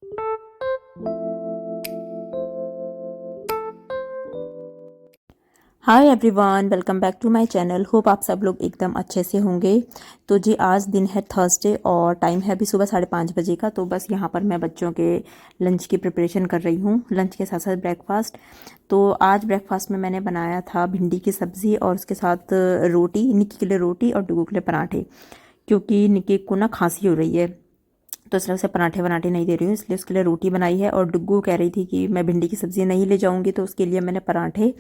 Hi everyone, welcome back to my channel. Hope आप सब लोग एकदम अच्छे से होंगे। तो जी आज दिन है थर्सडे और टाइम है अभी सुबह 5:30 बजे का। तो बस यहाँ पर मैं बच्चों के लंच की प्रिपरेशन कर रही हूँ, लंच के साथ साथ ब्रेकफास्ट। तो आज ब्रेकफास्ट में मैंने बनाया था भिंडी की सब्ज़ी और उसके साथ रोटी, निक्की के लिए रोटी और डुगू के लिए पराठे, क्योंकि निक्की को ना खांसी हो रही है तो इसलिए उसे पराठे वराठे नहीं दे रही हूँ, इसलिए उसके लिए रोटी बनाई है। और डुग्गू कह रही थी कि मैं भिंडी की सब्ज़ी नहीं ले जाऊँगी, तो उसके लिए मैंने पराठे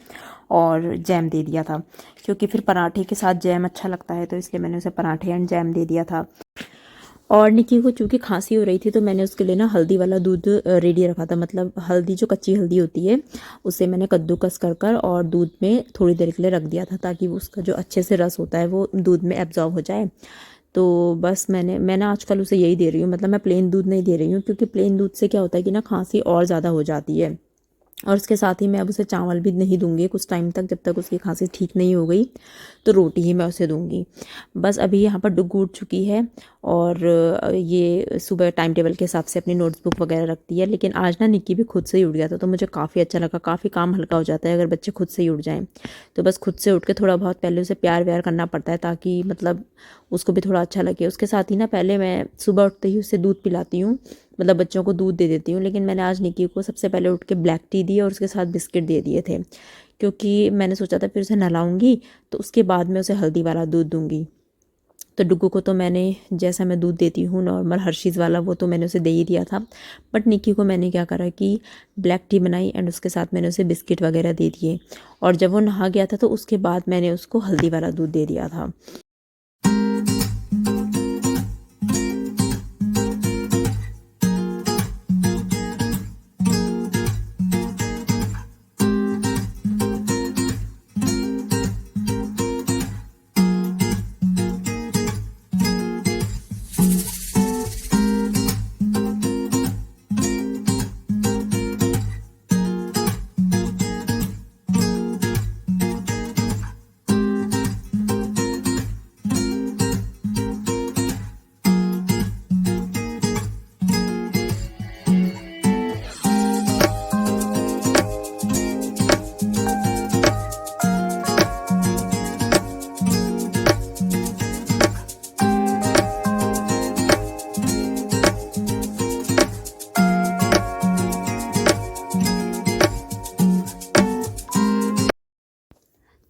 और जैम दे दिया था, क्योंकि फिर पराठे के साथ जैम अच्छा लगता है, तो इसलिए मैंने उसे पराठे एंड जैम दे दिया था। और निक्की को चूँकि खांसी हो रही थी तो मैंने उसके लिए ना हल्दी वाला दूध रेडी रखा था, मतलब हल्दी जो कच्ची हल्दी होती है उसे मैंने कद्दूकस कर और दूध में थोड़ी देर के लिए रख दिया था, ताकि उसका जो अच्छे से रस होता है वो दूध में एब्जॉर्ब हो जाए। तो बस मैंने आजकल उसे यही दे रही हूँ, मतलब मैं प्लेन दूध नहीं दे रही हूँ, क्योंकि प्लेन दूध से क्या होता है कि ना खांसी और ज़्यादा हो जाती है। और उसके साथ ही मैं अब उसे चावल भी नहीं दूंगी कुछ टाइम तक, जब तक उसकी खांसी ठीक नहीं हो गई, तो रोटी ही मैं उसे दूंगी। बस अभी यहाँ पर डुग्गू उठ चुकी है और ये सुबह टाइम टेबल के हिसाब से अपनी नोट्सबुक वगैरह रखती है। लेकिन आज ना निक्की भी खुद से ही उठ गया था, तो मुझे काफ़ी अच्छा लगा। काफ़ी काम हल्का हो जाता है अगर बच्चे खुद से ही उठ जाएँ। तो बस खुद से उठ के थोड़ा बहुत पहले उसे प्यार व्यार करना पड़ता है, ताकि मतलब उसको भी थोड़ा अच्छा लगे। उसके साथ ही ना पहले मैं सुबह उठते ही उसे दूध पिलाती हूँ, मतलब बच्चों को दूध दे देती हूँ। लेकिन मैंने आज निक्की को सबसे पहले उठ के ब्लैक टी दी और उसके साथ बिस्किट दे दिए थे, क्योंकि मैंने सोचा था फिर उसे नहलाऊंगी तो उसके बाद मैं उसे हल्दी वाला दूध दूंगी। तो डुग्गू को तो मैंने जैसा मैं दूध देती हूँ नॉर्मल हर्शीज़ वाला, वो तो मैंने उसे दे ही दिया था। बट निक्की को मैंने क्या करा कि ब्लैक टी बनाई एंड उसके साथ मैंने उसे बिस्किट वगैरह दे दिए। और जब वो नहा गया था तो उसके बाद मैंने उसको हल्दी वाला दूध दे दिया था।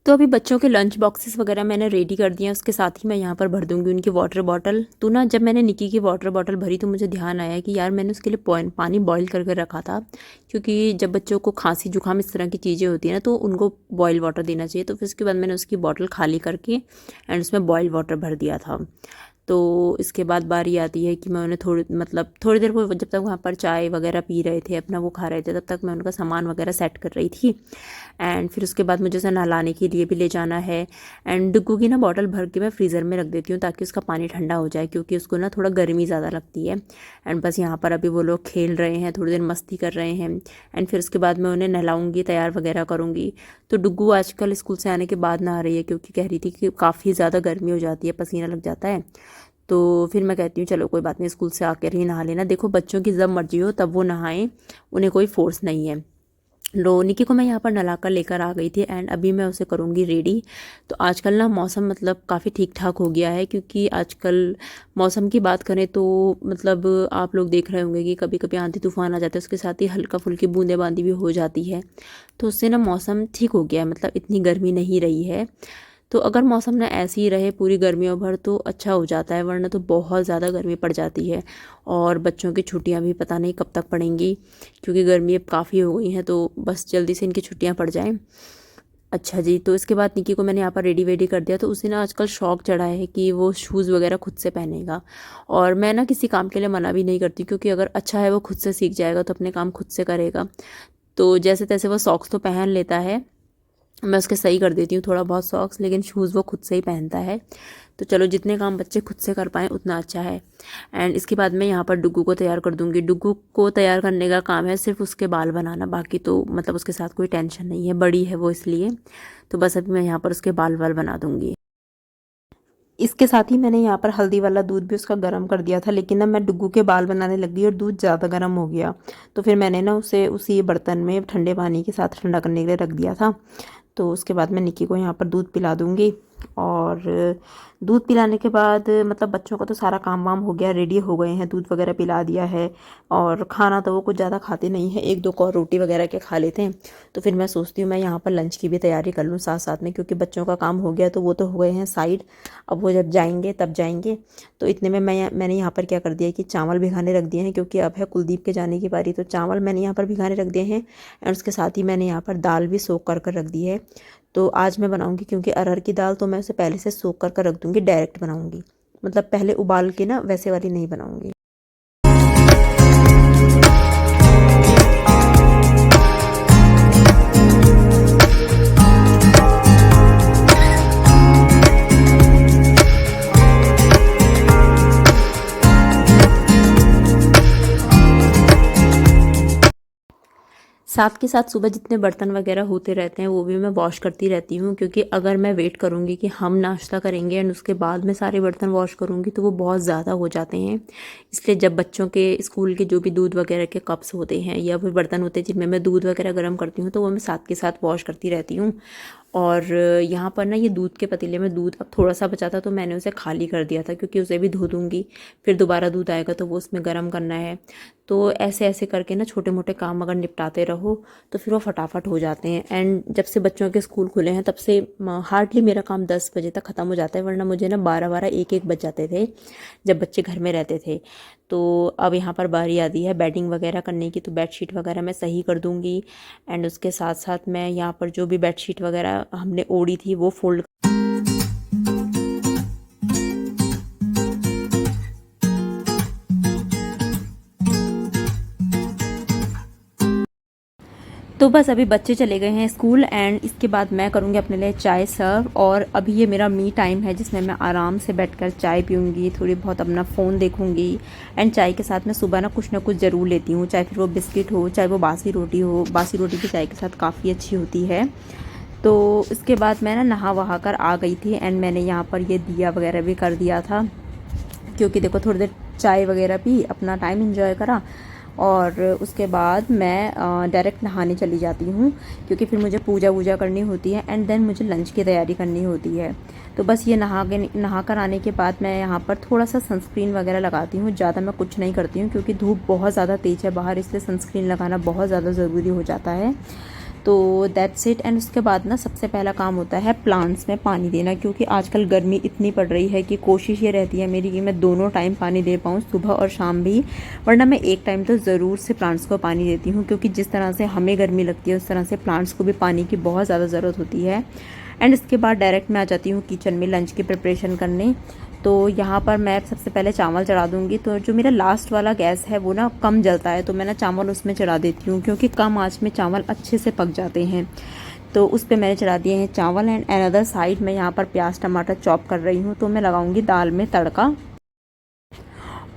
तो अभी बच्चों के लंच बॉक्सेस वगैरह मैंने रेडी कर दिए हैं, उसके साथ ही मैं यहाँ पर भर दूंगी उनकी वाटर बॉटल। तो ना जब मैंने निक्की की वाटर बॉटल भरी तो मुझे ध्यान आया कि यार मैंने उसके लिए पानी बॉईल करके रखा था, क्योंकि जब बच्चों को खांसी जुकाम इस तरह की चीज़ें होती हैं ना तो उनको बॉयल वाटर देना चाहिए। तो फिर उसके बाद मैंने उसकी बॉटल खाली करके एंड उसमें बॉयल वाटर भर दिया था। तो इसके बाद बारी आती है कि मैं उन्हें थोड़ी देर वो जब तक वहाँ पर चाय वगैरह पी रहे थे, अपना वो खा रहे थे, तब तक मैं उनका सामान वगैरह सेट कर रही थी। एंड फिर उसके बाद मुझे उसे नहलाने के लिए भी ले जाना है। एंड डुग्गू की ना बॉटल भर के मैं फ्रीज़र में रख देती हूँ, ताकि उसका पानी ठंडा हो जाए, क्योंकि उसको ना थोड़ा गर्मी ज़्यादा लगती है। एंड बस यहाँ पर अभी वो लोग खेल रहे हैं, थोड़ी देर मस्ती कर रहे हैं। एंड फिर उसके बाद मैं उन्हें नहलाऊँगी, तैयार वगैरह करूँगी। तो डुग्गू आजकल स्कूल से आने के बाद नहा रही है, क्योंकि कह रही थी कि काफ़ी ज़्यादा गर्मी हो जाती है, पसीना लग जाता है। तो फिर मैं कहती हूँ चलो कोई बात नहीं, स्कूल से आकर ही नहा लेना। देखो बच्चों की जब मर्जी हो तब वो नहाएं, उन्हें कोई फोर्स नहीं है। निक्की को मैं यहाँ पर नहला कर लेकर आ गई थी एंड अभी मैं उसे करूँगी रेडी। तो आजकल ना मौसम मतलब काफ़ी ठीक ठाक हो गया है, क्योंकि आजकल मौसम की बात करें तो मतलब आप लोग देख रहे होंगे कि कभी कभी आंधी तूफान आ जाता है, उसके साथ ही हल्का फुल्की बूंदेबांदी भी हो जाती है। तो उससे ना मौसम ठीक हो गया है, मतलब इतनी गर्मी नहीं रही है। तो अगर मौसम ना ऐसे ही रहे पूरी गर्मियों भर तो अच्छा हो जाता है, वरना तो बहुत ज़्यादा गर्मी पड़ जाती है। और बच्चों की छुट्टियां भी पता नहीं कब तक पड़ेंगी, क्योंकि गर्मी अब काफ़ी हो गई हैं, तो बस जल्दी से इनकी छुट्टियां पड़ जाएं। अच्छा जी, तो इसके बाद निक्की को मैंने यहाँ पर रेडी वेडी कर दिया। तो उसे ना आजकल शौक चढ़ा है कि वो शूज़ वगैरह खुद से पहनेगा। और मैं ना किसी काम के लिए मना भी नहीं करती, क्योंकि अगर अच्छा है वो खुद से सीख जाएगा तो अपने काम खुद से करेगा। तो जैसे तैसे वो सॉक्स तो पहन लेता है, मैं उसके सही कर देती हूँ थोड़ा बहुत सॉक्स, लेकिन शूज़ वो खुद से ही पहनता है। तो चलो जितने काम बच्चे खुद से कर पाएँ उतना अच्छा है। एंड इसके बाद मैं यहाँ पर डुग्गू को तैयार कर दूँगी। डुग्गू को तैयार करने का काम है सिर्फ उसके बाल बनाना, बाकी तो मतलब उसके साथ कोई टेंशन नहीं है, बड़ी है वो इसलिए। तो बस अभी मैं यहाँ पर उसके बाल बना दूँगी। इसके साथ ही मैंने यहाँ पर हल्दी वाला दूध भी उसका गर्म कर दिया था, लेकिन ना मैं डुग्गू के बाल बनाने लग गई और दूध ज़्यादा गर्म हो गया। तो फिर मैंने ना उसे उसी बर्तन में ठंडे पानी के साथ ठंडा करने के लिए रख दिया था। तो उसके बाद मैं निक्की को यहाँ पर दूध पिला दूँगी। और दूध पिलाने के बाद मतलब बच्चों का तो सारा काम वाम हो गया, रेडी हो गए हैं, दूध वगैरह पिला दिया है। और खाना तो वो कुछ ज़्यादा खाते नहीं है, एक दो और रोटी वगैरह के खा लेते हैं। तो फिर मैं सोचती हूँ मैं यहाँ पर लंच की भी तैयारी कर लूँ साथ साथ में, क्योंकि बच्चों का काम हो गया तो वो तो हो गए हैं साइड। अब वो जब जाएंगे तब जाएंगे। तो इतने में मैंने यहाँ पर क्या कर दिया कि चावल भिगाने रख दिए हैं, क्योंकि अब है कुलदीप के जाने की बारी। तो चावल मैंने यहाँ पर भिगाने रख दिए हैं एंड उसके साथ ही मैंने यहाँ पर दाल भी सोख कर रख दी है। तो आज मैं बनाऊंगी, क्योंकि अरहर की दाल तो मैं उसे पहले से सोख कर रख दूंगी, डायरेक्ट बनाऊंगी, मतलब पहले उबाल के ना वैसे वाली नहीं बनाऊंगी। साथ के साथ सुबह जितने बर्तन वगैरह होते रहते हैं वो भी मैं वॉश करती रहती हूँ, क्योंकि अगर मैं वेट करूँगी कि हम नाश्ता करेंगे एंड उसके बाद मैं सारे बर्तन वॉश करूँगी तो वो बहुत ज़्यादा हो जाते हैं। इसलिए जब बच्चों के स्कूल के जो भी दूध वगैरह के कप्स होते हैं या फिर बर्तन होते हैं जिनमें मैं दूध वगैरह गर्म करती हूँ, तो वो मैं साथ के साथ वॉश करती रहती हूँ। और यहाँ पर ना ये दूध के पतीले में दूध अब थोड़ा सा बचा था तो मैंने उसे खाली कर दिया था, क्योंकि उसे भी धो दूँगी, फिर दोबारा दूध आएगा तो वो उसमें गर्म करना है। तो ऐसे ऐसे करके ना छोटे मोटे काम अगर निपटाते रहो तो फिर वो फटाफट हो जाते हैं। एंड जब से बच्चों के स्कूल खुले हैं तब से हार्डली मेरा काम 10 बजे तक ख़त्म हो जाता है, वरना मुझे ना 12 1 बज जाते थे जब बच्चे घर में रहते थे। तो अब यहाँ पर बारी आती है बेडिंग वगैरह करने की, तो बेडशीट वगैरह मैं सही कर दूँगी। एंड उसके साथ साथ मैं यहाँ पर जो भी बेडशीट वगैरह हमने ओढ़ी थी वो फोल्ड। तो बस अभी बच्चे चले गए हैं स्कूल एंड इसके बाद मैं करूँगी अपने लिए चाय सर्व। और अभी ये मेरा मी टाइम है जिसमें मैं आराम से बैठकर चाय पीऊँगी, थोड़ी बहुत अपना फ़ोन देखूँगी। एंड चाय के साथ मैं सुबह ना कुछ ज़रूर लेती हूँ, चाहे फिर वो बिस्किट हो चाहे वो बासी रोटी हो। बासी रोटी भी चाय के साथ काफ़ी अच्छी होती है। तो इसके बाद मैं ना नहा वहा कर आ गई थी एंड मैंने यहाँ पर ये दिया वगैरह भी कर दिया था, क्योंकि देखो थोड़ी देर चाय वगैरह पी, अपना टाइम एंजॉय करा और उसके बाद मैं डायरेक्ट नहाने चली जाती हूँ, क्योंकि फिर मुझे पूजा वूजा करनी होती है एंड देन मुझे लंच की तैयारी करनी होती है। तो बस ये नहा कर आने के बाद मैं यहाँ पर थोड़ा सा सनस्क्रीन वगैरह लगाती हूँ, ज़्यादा मैं कुछ नहीं करती हूँ, क्योंकि धूप बहुत ज़्यादा तेज़ है बाहर, इसलिए सनस्क्रीन लगाना बहुत ज़्यादा ज़रूरी हो जाता है। तो दैट्स इट। एंड उसके बाद ना सबसे पहला काम होता है प्लांट्स में पानी देना, क्योंकि आजकल गर्मी इतनी पड़ रही है कि कोशिश ये रहती है मेरी कि मैं दोनों टाइम पानी दे पाऊँ, सुबह और शाम भी, वरना मैं एक टाइम तो ज़रूर से प्लांट्स को पानी देती हूँ, क्योंकि जिस तरह से हमें गर्मी लगती है उस तरह से प्लांट्स को भी पानी की बहुत ज़्यादा ज़रूरत होती है। एंड इसके बाद डायरेक्ट मैं आ जाती हूँ किचन में लंच की प्रिपरेशन करने। तो यहाँ पर मैं सबसे पहले चावल चढ़ा दूँगी। तो जो मेरा लास्ट वाला गैस है वो ना कम जलता है, तो मैं ना चावल उसमें चढ़ा देती हूँ, क्योंकि कम आँच में चावल अच्छे से पक जाते हैं। तो उस पर मैंने चढ़ा दिए हैं चावल। एंड अनदर साइड मैं यहाँ पर प्याज टमाटर चॉप कर रही हूँ, तो मैं लगाऊंगी दाल में तड़का।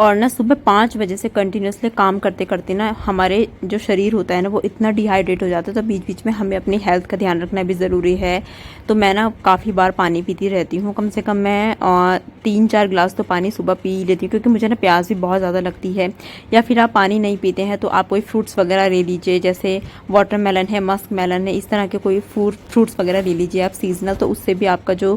और ना सुबह 5 बजे से कंटिन्यूसली काम करते करते ना हमारे जो शरीर होता है ना वो इतना डिहाइड्रेट हो जाता है, तो बीच बीच में हमें अपनी हेल्थ का ध्यान रखना भी ज़रूरी है। तो मैं ना काफ़ी बार पानी पीती रहती हूँ, कम से कम मैं 3-4 गिलास तो पानी सुबह पी लेती हूँ, क्योंकि मुझे ना प्यास भी बहुत ज़्यादा लगती है। या फिर आप पानी नहीं पीते हैं तो आप कोई फ्रूट्स वगैरह ले लीजिए, जैसे वाटरमेलन है, मस्क मेलन है, इस तरह के कोई फ्रूट्स वगैरह ले लीजिए आप सीजनल, तो उससे भी आपका जो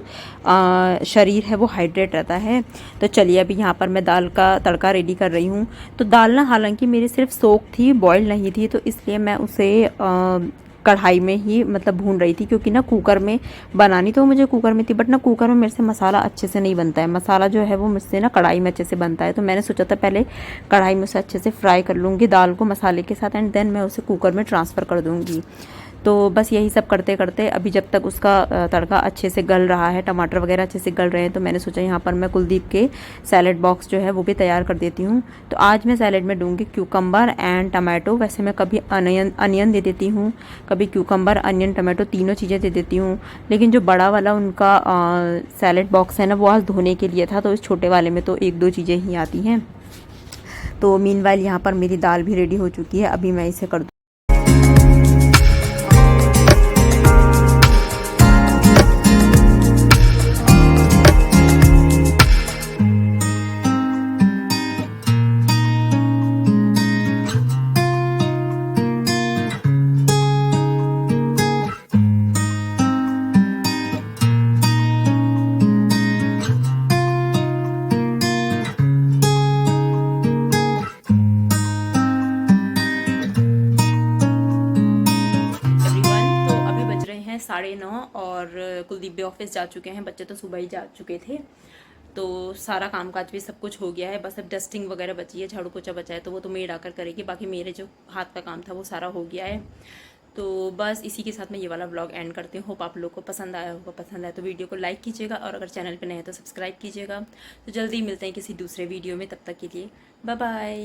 शरीर है वो हाइड्रेट रहता है। तो चलिए अभी यहाँ पर मैं दाल का तड़का रेडी कर रही हूँ। तो दाल ना हालांकि मेरी सिर्फ सोख थी, बॉयल नहीं थी, तो इसलिए मैं उसे कढ़ाई में ही मतलब भून रही थी, क्योंकि ना कुकर में बनानी तो मुझे कुकर में थी, बट ना कुकर में मेरे से मसाला अच्छे से नहीं बनता है। मसाला जो है वो मुझसे ना कढ़ाई में अच्छे से बनता है। तो मैंने सोचा था पहले कढ़ाई में उसे अच्छे से फ्राई कर लूँगी दाल को मसाले के साथ, एंड देन मैं उसे कुकर में ट्रांसफ़र कर दूँगी। तो बस यही सब करते करते अभी जब तक उसका तड़का अच्छे से गल रहा है, टमाटर वगैरह अच्छे से गल रहे हैं, तो मैंने सोचा यहाँ पर मैं कुलदीप के सैलेड बॉक्स जो है वो भी तैयार कर देती हूँ। तो आज मैं सैलेड में दूँगी क्यूकम्बर एंड टमाटो। वैसे मैं कभी अनियन दे देती हूँ, कभी क्यूकम्बर, अनियन, टमाटो तीनों चीज़ें दे देती हूँ। लेकिन जो बड़ा वाला उनका सैलेड बॉक्स है ना वो आज धोने के लिए था, तो इस छोटे वाले में तो 1-2 चीज़ें ही आती हैं। तो मीनवाइल यहाँ पर मेरी दाल भी रेडी हो चुकी है, अभी मैं इसे कर दूँ। 9:30 और कुलदीप भी ऑफिस जा चुके हैं, बच्चे तो सुबह ही जा चुके थे। तो सारा काम काज भी सब कुछ हो गया है, बस अब डस्टिंग वगैरह बची है, झाड़ू पोछा बचा है तो वो तो मेड आकर करेगी, बाकी मेरे जो हाथ का काम था वो सारा हो गया है। तो बस इसी के साथ मैं ये वाला व्लॉग एंड करती हूँ। होप आप लोग को पसंद आया होगा, पसंद आया तो वीडियो को लाइक कीजिएगा और अगर चैनल पे नए हैं तो सब्सक्राइब कीजिएगा। तो जल्दी मिलते हैं किसी दूसरे वीडियो में, तब तक के लिए बाय बाय।